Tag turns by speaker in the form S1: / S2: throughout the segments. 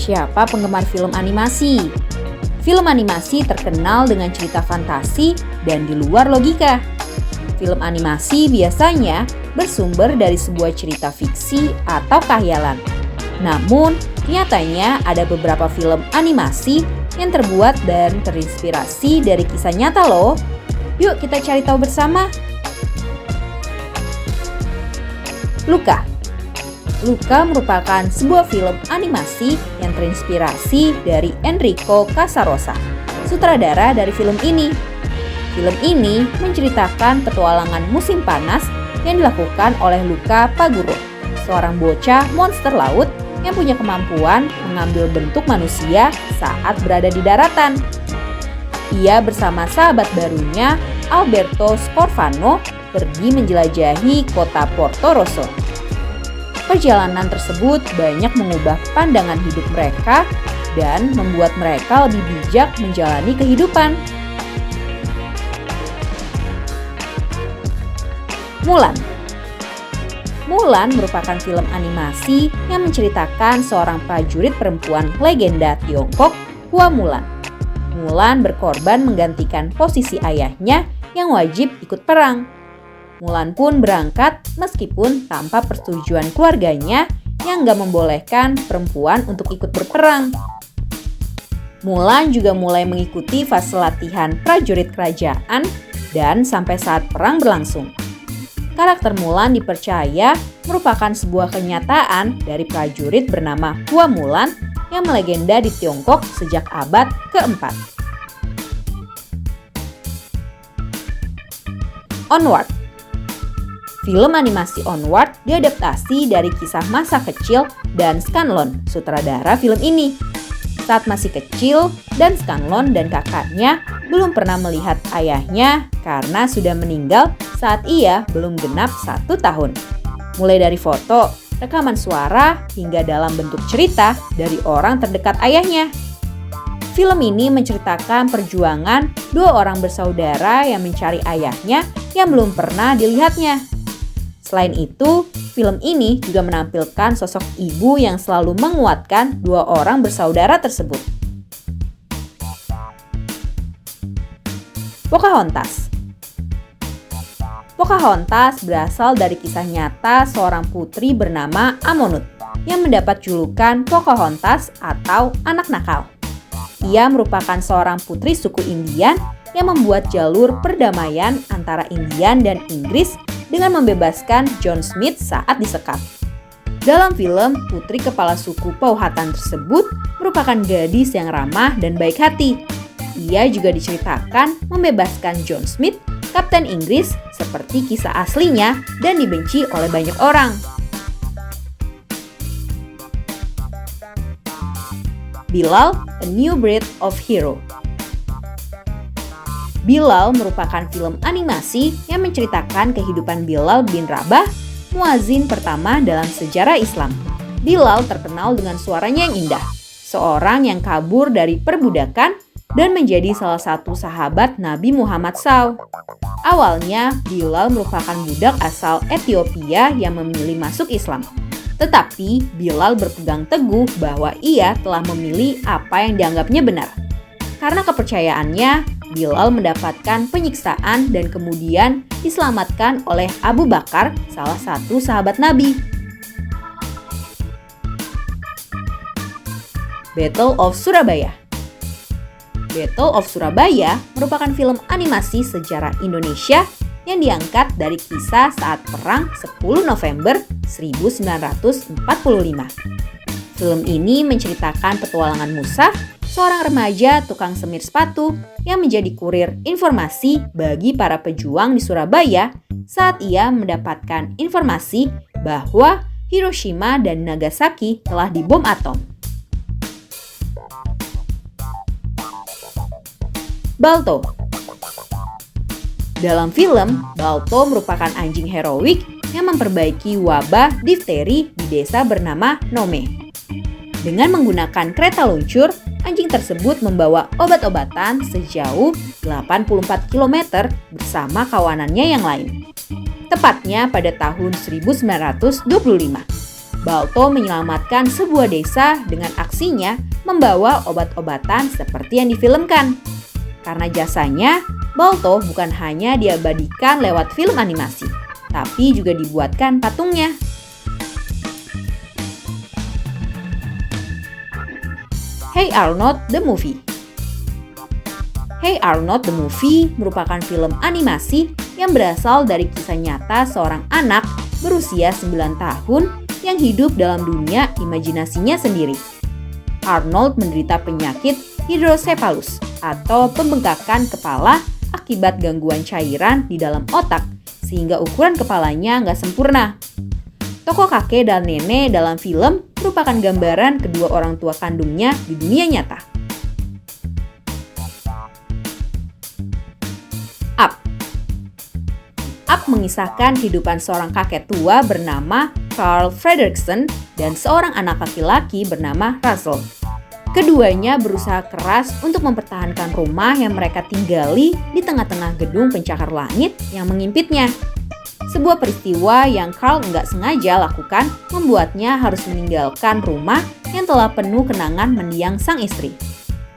S1: Siapa penggemar film animasi? Film animasi terkenal dengan cerita fantasi dan di luar logika. Film animasi biasanya bersumber dari sebuah cerita fiksi atau khyalan. Namun, nyatanya ada beberapa film animasi yang terbuat dan terinspirasi dari kisah nyata loh. Yuk kita cari tahu bersama. Luca. Luca merupakan sebuah film animasi yang terinspirasi dari Enrico Casarosa, sutradara dari film ini. Film ini menceritakan petualangan musim panas yang dilakukan oleh Luca Paguro, seorang bocah monster laut yang punya kemampuan mengambil bentuk manusia saat berada di daratan. Ia bersama sahabat barunya, Alberto Scorfano, pergi menjelajahi kota Porto Rosso. Perjalanan tersebut banyak mengubah pandangan hidup mereka dan membuat mereka lebih bijak menjalani kehidupan. Mulan. Mulan merupakan film animasi yang menceritakan seorang prajurit perempuan legenda Tiongkok, Hua Mulan. Mulan berkorban menggantikan posisi ayahnya yang wajib ikut perang. Mulan pun berangkat meskipun tanpa persetujuan keluarganya yang gak membolehkan perempuan untuk ikut berperang. Mulan juga mulai mengikuti fase latihan prajurit kerajaan dan sampai saat perang berlangsung. Karakter Mulan dipercaya merupakan sebuah kenyataan dari prajurit bernama Hua Mulan yang melegenda di Tiongkok sejak abad keempat. Onward. Film animasi Onward diadaptasi dari kisah masa kecil Dan Scanlon, sutradara film ini. Saat masih kecil, Dan Scanlon dan kakaknya belum pernah melihat ayahnya karena sudah meninggal saat ia belum genap 1 tahun. Mulai dari foto, rekaman suara, hingga dalam bentuk cerita dari orang terdekat ayahnya. Film ini menceritakan perjuangan 2 orang bersaudara yang mencari ayahnya yang belum pernah dilihatnya. Selain itu, film ini juga menampilkan sosok ibu yang selalu menguatkan 2 orang bersaudara tersebut. Pocahontas. Pocahontas berasal dari kisah nyata seorang putri bernama Amonut yang mendapat julukan Pocahontas atau anak nakal. Ia merupakan seorang putri suku Indian yang membuat jalur perdamaian antara Indian dan Inggris dengan membebaskan John Smith saat disekap. Dalam film, putri kepala suku Powhatan tersebut merupakan gadis yang ramah dan baik hati. Ia juga diceritakan membebaskan John Smith, Kapten Inggris, seperti kisah aslinya dan dibenci oleh banyak orang. Bilal, A New Breed of Hero. Bilal merupakan film animasi yang menceritakan kehidupan Bilal bin Rabah, muazin pertama dalam sejarah Islam. Bilal terkenal dengan suaranya yang indah, seorang yang kabur dari perbudakan dan menjadi salah satu sahabat Nabi Muhammad SAW. Awalnya, Bilal merupakan budak asal Ethiopia yang memilih masuk Islam. Tetapi, Bilal berpegang teguh bahwa ia telah memilih apa yang dianggapnya benar. Karena kepercayaannya, Bilal mendapatkan penyiksaan dan kemudian diselamatkan oleh Abu Bakar, salah satu sahabat Nabi. Battle of Surabaya. Battle of Surabaya merupakan film animasi sejarah Indonesia yang diangkat dari kisah saat Perang 10 November 1945. Film ini menceritakan petualangan Musa, seorang remaja tukang semir sepatu yang menjadi kurir informasi bagi para pejuang di Surabaya saat ia mendapatkan informasi bahwa Hiroshima dan Nagasaki telah dibom atom. Balto. Dalam film, Balto merupakan anjing heroik yang memperbaiki wabah difteri di desa bernama Nome. Dengan menggunakan kereta luncur, anjing tersebut membawa obat-obatan sejauh 84 km bersama kawanannya yang lain. Tepatnya pada tahun 1925. Balto menyelamatkan sebuah desa dengan aksinya membawa obat-obatan seperti yang difilmkan. Karena jasanya, Balto bukan hanya diabadikan lewat film animasi, tapi juga dibuatkan patungnya. Hey Arnold the Movie. Hey Arnold the Movie merupakan film animasi yang berasal dari kisah nyata seorang anak berusia 9 tahun yang hidup dalam dunia imajinasinya sendiri. Arnold menderita penyakit hidrocephalus atau pembengkakan kepala akibat gangguan cairan di dalam otak sehingga ukuran kepalanya nggak sempurna. Tokoh kakek dan nenek dalam film merupakan gambaran kedua orang tua kandungnya di dunia nyata. Up. Up mengisahkan kehidupan seorang kakek tua bernama Carl Fredricksen dan seorang anak laki-laki bernama Russell. Keduanya berusaha keras untuk mempertahankan rumah yang mereka tinggali di tengah-tengah gedung pencakar langit yang mengimpitnya. Sebuah peristiwa yang Carl nggak sengaja lakukan membuatnya harus meninggalkan rumah yang telah penuh kenangan mendiang sang istri.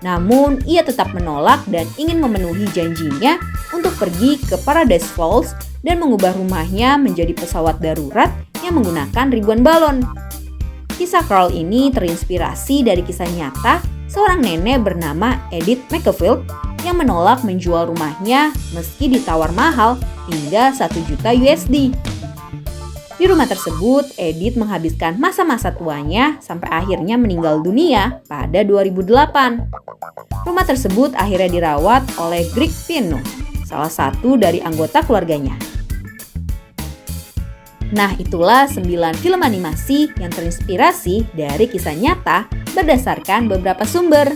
S1: Namun, ia tetap menolak dan ingin memenuhi janjinya untuk pergi ke Paradise Falls dan mengubah rumahnya menjadi pesawat darurat yang menggunakan ribuan balon. Kisah Carl ini terinspirasi dari kisah nyata seorang nenek bernama Edith McCafield yang menolak menjual rumahnya meski ditawar mahal hingga 1 juta USD. Di rumah tersebut, Edith menghabiskan masa-masa tuanya sampai akhirnya meninggal dunia pada 2008. Rumah tersebut akhirnya dirawat oleh Greg Pino, salah satu dari anggota keluarganya. Nah, itulah 9 film animasi yang terinspirasi dari kisah nyata berdasarkan beberapa sumber.